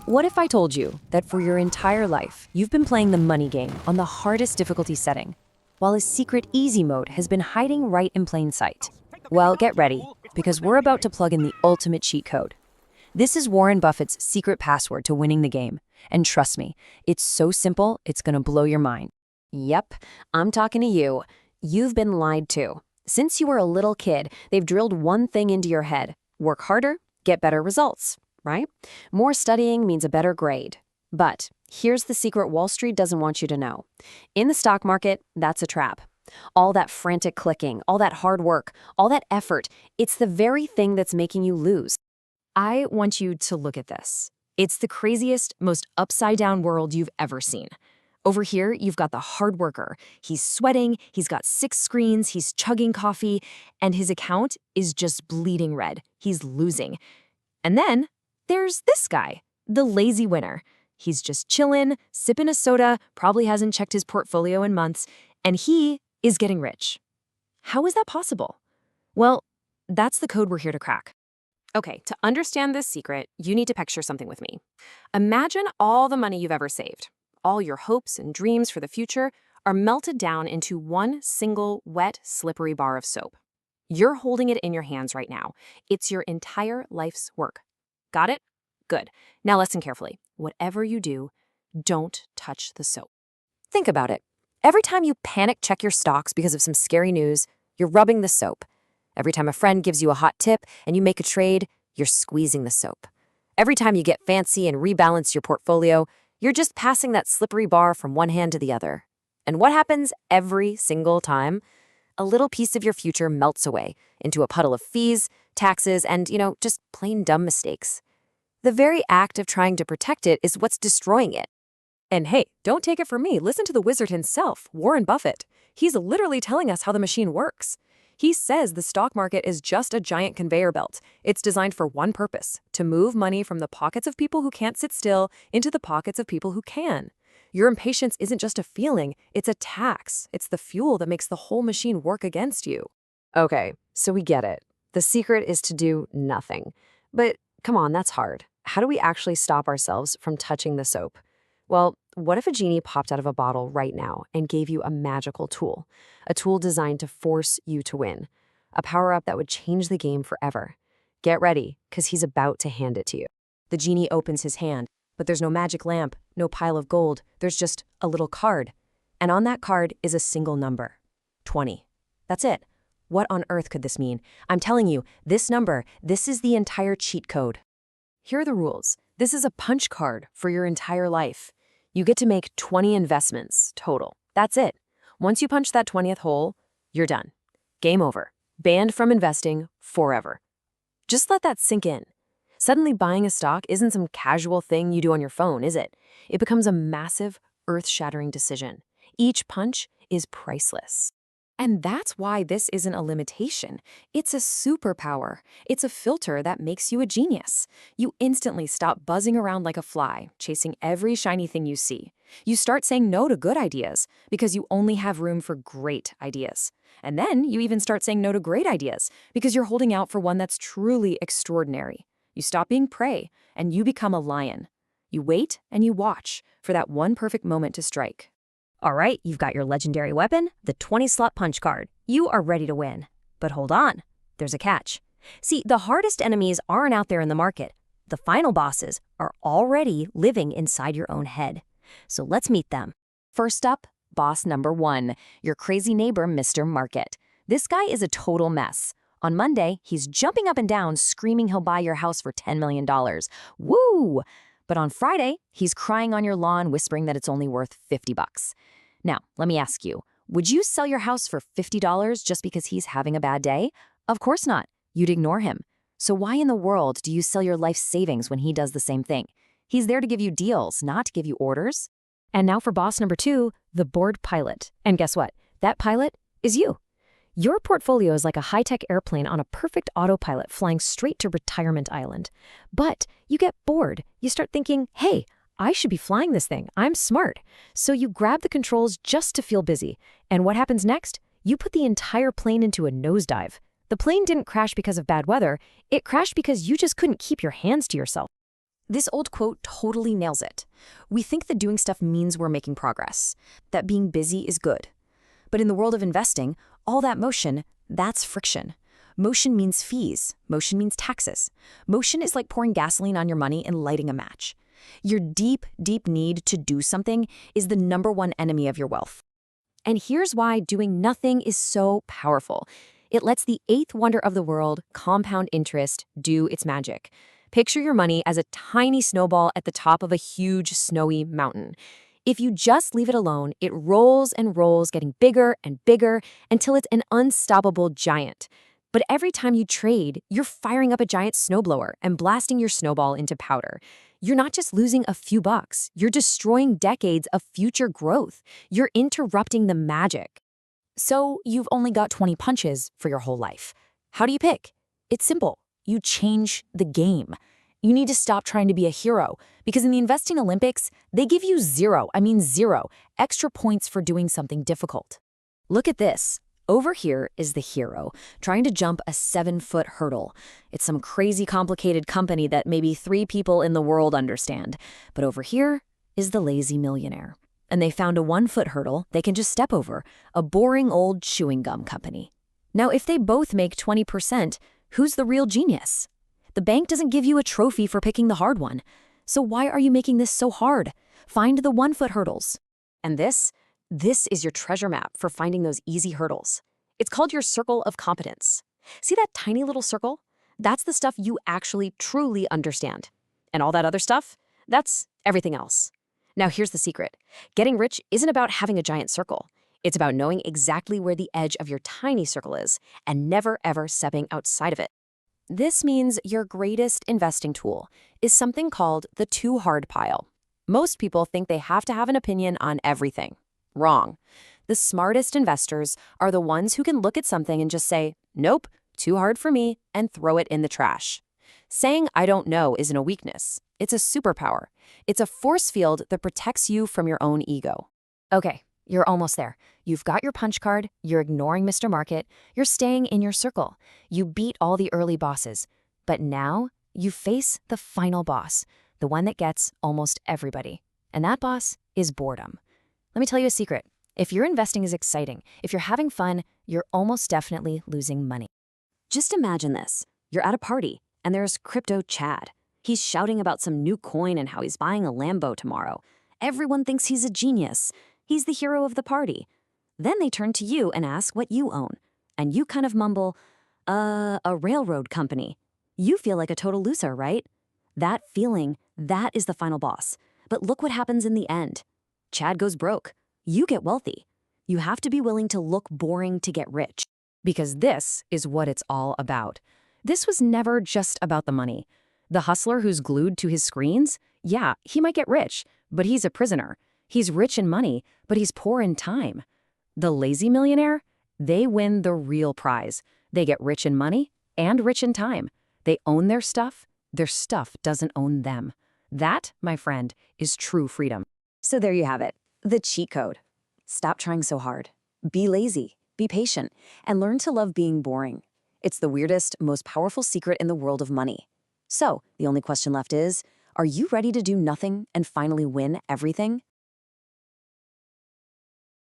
What if I told you that for your entire life, you've been playing the money game on the hardest difficulty setting, while a secret easy mode has been hiding right in plain sight? Well, get ready, because we're about to plug in the ultimate cheat code. This is Warren Buffett's secret password to winning the game. And trust me, it's so simple, it's gonna blow your mind. Yep, I'm talking to you. You've been lied to. Since you were a little kid, they've drilled one thing into your head. Work harder, get better results, right? More studying means a better grade. But here's the secret Wall Street doesn't want you to know. In the stock market, that's a trap. All that frantic clicking, all that hard work, all that effort, it's the very thing that's making you lose. I want you to look at this. It's the craziest, most upside-down world you've ever seen. Over here, you've got the hard worker. He's sweating, he's got 6 screens, he's chugging coffee, and his account is just bleeding red. He's losing. And then there's this guy, the lazy winner. He's just chillin', sipping a soda, probably hasn't checked his portfolio in months, and he is getting rich. How is that possible? Well, that's the code we're here to crack. Okay, to understand this secret, you need to picture something with me. Imagine all the money you've ever saved. All your hopes and dreams for the future are melted down into one single wet, slippery bar of soap. You're holding it in your hands right now. It's your entire life's work. Got it? Good. Now listen carefully. Whatever you do, don't touch the soap. Think about it. Every time you panic check your stocks because of some scary news, you're rubbing the soap. Every time a friend gives you a hot tip and you make a trade, you're squeezing the soap. Every time you get fancy and rebalance your portfolio, you're just passing that slippery bar from one hand to the other. And what happens every single time? A little piece of your future melts away into a puddle of fees, taxes, and, just plain dumb mistakes. The very act of trying to protect it is what's destroying it. And hey, don't take it from me. Listen to the wizard himself, Warren Buffett. He's literally telling us how the machine works. He says the stock market is just a giant conveyor belt. It's designed for one purpose, to move money from the pockets of people who can't sit still into the pockets of people who can. Your impatience isn't just a feeling, it's a tax. It's the fuel that makes the whole machine work against you. Okay, so we get it. The secret is to do nothing. But come on, that's hard. How do we actually stop ourselves from touching the soap? Well, what if a genie popped out of a bottle right now and gave you a magical tool? A tool designed to force you to win. A power-up that would change the game forever. Get ready, because he's about to hand it to you. The genie opens his hand, but there's no magic lamp, no pile of gold. There's just a little card. And on that card is a single number. 20. That's it. What on earth could this mean? I'm telling you, this number, this is the entire cheat code. Here are the rules. This is a punch card for your entire life. You get to make 20 investments total. That's it. Once you punch that 20th hole, you're done. Game over. Banned from investing forever. Just let that sink in. Suddenly buying a stock isn't some casual thing you do on your phone, is it? It becomes a massive, earth-shattering decision. Each punch is priceless. And that's why this isn't a limitation. It's a superpower. It's a filter that makes you a genius. You instantly stop buzzing around like a fly, chasing every shiny thing you see. You start saying no to good ideas because you only have room for great ideas. And then you even start saying no to great ideas because you're holding out for one that's truly extraordinary. You stop being prey and you become a lion. You wait and you watch for that one perfect moment to strike. All right, you've got your legendary weapon, the 20-slot punch card. You are ready to win. But hold on, there's a catch. See, the hardest enemies aren't out there in the market. The final bosses are already living inside your own head. So let's meet them. First up, boss number 1, your crazy neighbor, Mr. Market. This guy is a total mess. On Monday, he's jumping up and down, screaming he'll buy your house for $10 million. Woo! But on Friday, he's crying on your lawn, whispering that it's only worth $50. Now, let me ask you, would you sell your house for $50 just because he's having a bad day? Of course not. You'd ignore him. So why in the world do you sell your life savings when he does the same thing? He's there to give you deals, not to give you orders. And now for boss number 2, the bored pilot. And guess what? That pilot is you. Your portfolio is like a high-tech airplane on a perfect autopilot flying straight to Retirement Island. But you get bored. You start thinking, hey, I should be flying this thing. I'm smart. So you grab the controls just to feel busy. And what happens next? You put the entire plane into a nosedive. The plane didn't crash because of bad weather. It crashed because you just couldn't keep your hands to yourself. This old quote totally nails it. We think that doing stuff means we're making progress, that being busy is good. But in the world of investing, all that motion, that's friction. Motion means fees. Motion means taxes. Motion is like pouring gasoline on your money and lighting a match. Your deep, deep need to do something is the #1 enemy of your wealth. And here's why doing nothing is so powerful. It lets the eighth wonder of the world, compound interest, do its magic. Picture your money as a tiny snowball at the top of a huge, snowy mountain. If you just leave it alone, it rolls and rolls, getting bigger and bigger until it's an unstoppable giant. But every time you trade, you're firing up a giant snowblower and blasting your snowball into powder. You're not just losing a few bucks, you're destroying decades of future growth. You're interrupting the magic. So you've only got 20 punches for your whole life. How do you pick? It's simple. You change the game. You need to stop trying to be a hero, because in the investing Olympics, they give you zero extra points for doing something difficult. Look at this. Over here is the hero, trying to jump a 7-foot hurdle. It's some crazy complicated company that maybe 3 people in the world understand. But over here is the lazy millionaire. And they found a 1-foot hurdle they can just step over, a boring old chewing gum company. Now, if they both make 20%, who's the real genius? The bank doesn't give you a trophy for picking the hard one. So why are you making this so hard? Find the 1-foot hurdles. And this is your treasure map for finding those easy hurdles. It's called your circle of competence. See that tiny little circle? That's the stuff you actually truly understand. And all that other stuff? That's everything else. Now here's the secret. Getting rich isn't about having a giant circle. It's about knowing exactly where the edge of your tiny circle is and never ever stepping outside of it. This means your greatest investing tool is something called the too hard pile. Most people think they have to have an opinion on everything. Wrong. The smartest investors are the ones who can look at something and just say, nope, too hard for me, and throw it in the trash. Saying I don't know isn't a weakness. It's a superpower. It's a force field that protects you from your own ego. Okay, you're almost there. You've got your punch card, you're ignoring Mr. Market, you're staying in your circle. You beat all the early bosses. But now you face the final boss, the one that gets almost everybody. And that boss is boredom. Let me tell you a secret. If your investing is exciting, if you're having fun, you're almost definitely losing money. Just imagine this. You're at a party, and there's Crypto Chad. He's shouting about some new coin and how he's buying a Lambo tomorrow. Everyone thinks he's a genius. He's the hero of the party. Then they turn to you and ask what you own. And you kind of mumble, a railroad company. You feel like a total loser, right? That feeling, that is the final boss. But look what happens in the end. Chad goes broke. You get wealthy. You have to be willing to look boring to get rich. Because this is what it's all about. This was never just about the money. The hustler who's glued to his screens, yeah, he might get rich, but he's a prisoner. He's rich in money, but he's poor in time. The lazy millionaire, they win the real prize. They get rich in money and rich in time. They own their stuff doesn't own them. That, my friend, is true freedom. So there you have it, the cheat code. Stop trying so hard. Be lazy, be patient, and learn to love being boring. It's the weirdest, most powerful secret in the world of money. So, the only question left is, are you ready to do nothing and finally win everything?